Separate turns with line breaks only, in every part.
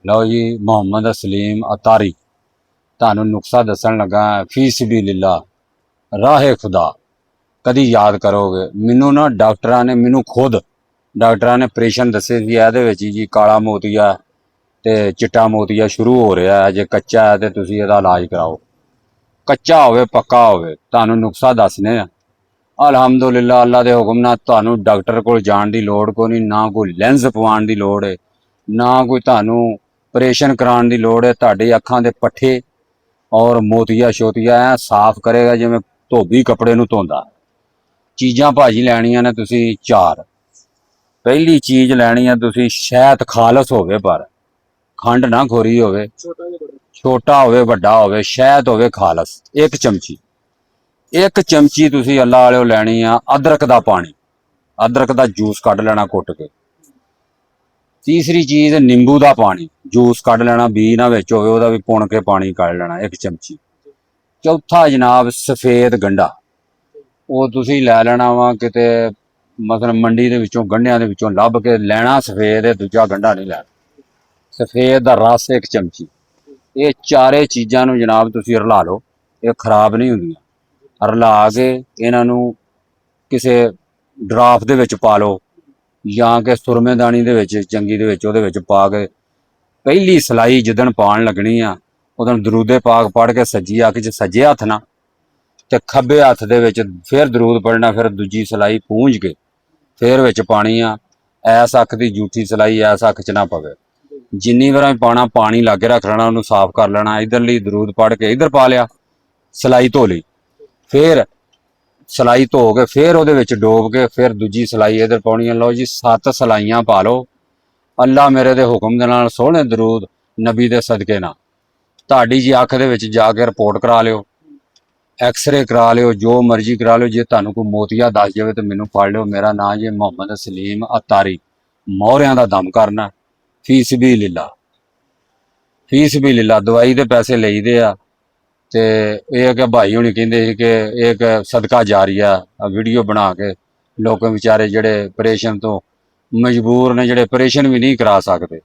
लो जी, मोहम्मद सलीम अतारी ਤੁਹਾਨੂੰ नुस्खा दसन लगा फी सबीलिल्लाह राहे खुदा। कदी याद करोगे मैनू ना डॉक्टरां ने मैनू खुद डॉक्टरां ने ऑपरेशन दसे सी ਇਹਦੇ ਵਿੱਚ जी काला मोतिया ते चिट्टा मोतिया शुरू हो रहा है, जे कच्चा है तो तुसी ਇਹਦਾ इलाज कराओ। कच्चा होवे पक्का होवे ਤੁਹਾਨੂੰ नुस्खा दसने अलहमदुलिल्लाह अल्लाह के हुक्म नाल ਤੁਹਾਨੂੰ डॉक्टर कोल जाण दी लोड़ कोई नहीं, ना कोई लेंस पवाउण दी लोड़ है, ना कोई ਤੁਹਾਨੂੰ ऑपरेशन कराउण दी लोड़ है। ਤੁਹਾਡੀ ਅੱਖਾਂ ਦੇ पट्ठे और मोतिया शोतिया ऐ साफ करेगा जिवें धोबी कपड़े नूं धोंदा। चीज़ां भाजी लैणियां ने तुसी चार। पहली चीज़ लैनी है तुसी शहद खालस होवे, पर खंड ना खोरी होवे, छोटा होवे वड्डा होवे, शहद होवे खालस एक चमची। एक चमची तुसी अल्लाह वाले लैनी है अदरक दा पानी, अदरक दा जूस कढ लेना कुट के। तीसरी चीज़ नींबू दा पानी, जूस कढ लेना, बी ना विच होवे ओहदा भी पुण के पानी कढ लेना एक चमची। चौथा जनाब सफेद गंढा, वो तुसी लै लेना वा किते मतलब मंडी दे विचों गंढियां दे विचों लभ के लैना सफेद है, दूजा गंढा नहीं लैना। सफेद दा रस एक चमची। ये चारे चीज़ां नूं जनाब तुसी रला लो, ये खराब नहीं हुंदियां। रला के इन्हां नूं किसे ड्राफ दे विच पा लो ਜਾਂ कि सुरमेदानी दे विच चंगी दे विच ओहदे विच पा के पहली सलाई जिदन पाण लगनी आ उदन दरूदे पाक पढ़ के सज्जी अख च सज्जे हत्थ ना ते खब्बे हत्थ दे विच फिर दरूद पढ़ना, फिर दूजी सलाई पूंझ के फिर विच पानी आ। ऐस अख दी जूठी सलाई ऐस अख च ना पवे। जिन्नी बार पाना पानी लागे रख लेना, उन्होंने साफ कर लेना। इधरली दरूद पढ़ के इधर पा लिया, सलाई धो ली, फिर सलाई धो के फिर वो डोब के फिर दूजी सलाई इधर पानी। लो जी 7 सलाइयां पा लो। अल्लाह मेरे दे हुक्म दे नाल सोहने दरूद नबी दे सदके ना तुहाडी जी अख दे विच जाके रिपोर्ट करा लियो, एक्सरे करा लियो, जो मर्जी करा लियो। जे तुहानू कोई मोतिया दस जाए तो मैनू फड़ लियो। मेरा नाम जी मोहम्मद सलीम अतारी, मोहरियां दा दम करना। फीस भी लीला, फीस भी लीला, दवाई दे पैसे लईदे आ। ते एक भाई हुणी कहंदे सी कि एक सदका जारिया वीडियो बना के लोग बेचारे जिहड़े ऑपरेशन तो मजबूर ने, जिहड़े ऑपरेशन भी नहीं करा सकते।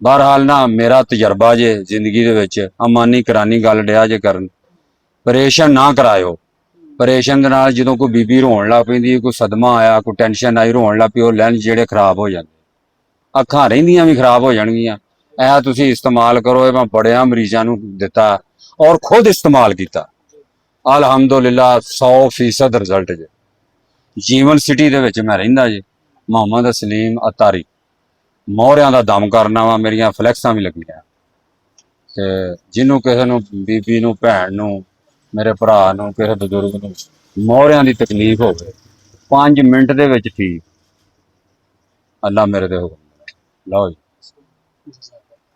बहरहाल ना मेरा तजर्बा जे जिंदगी दे विच अमानी करानी गल डिया जे करन, ऑपरेशन ना करायो। ऑपरेशन दे नाल जदों कोई बीबी रोण लग पैंदी, कोई सदमा आया, कोई टेंशन आई, रोण लग पई, ओह लेंस जिहड़े खराब हो जांदे, अखां रहिंदियां भी खराब हो जाणगियां। ऐ तुसीं इस्तेमाल करो। मैं बड़ियां मरीजां नूं दित्ता और खुद इस्तेमाल किया, अलहमदुलिल्लाह 100% रिजल्ट जे। जीवन सिटी दे विच मैं रहिंदा जी, मोहम्मद सलीम अतारी, मोहरियां दा दम करना वा। मेरियां फ्लैक्सां भी लगियां ते जिन्हों किसी नूं बीबी नूं, भैन नूं, मेरे भरा नूं, किसी बजुर्ग नूं मोहरियां दी तकलीफ होवे 5 मिनट दे विच ठीक। अल्लाह मेरे दे हुक्म। लो जी।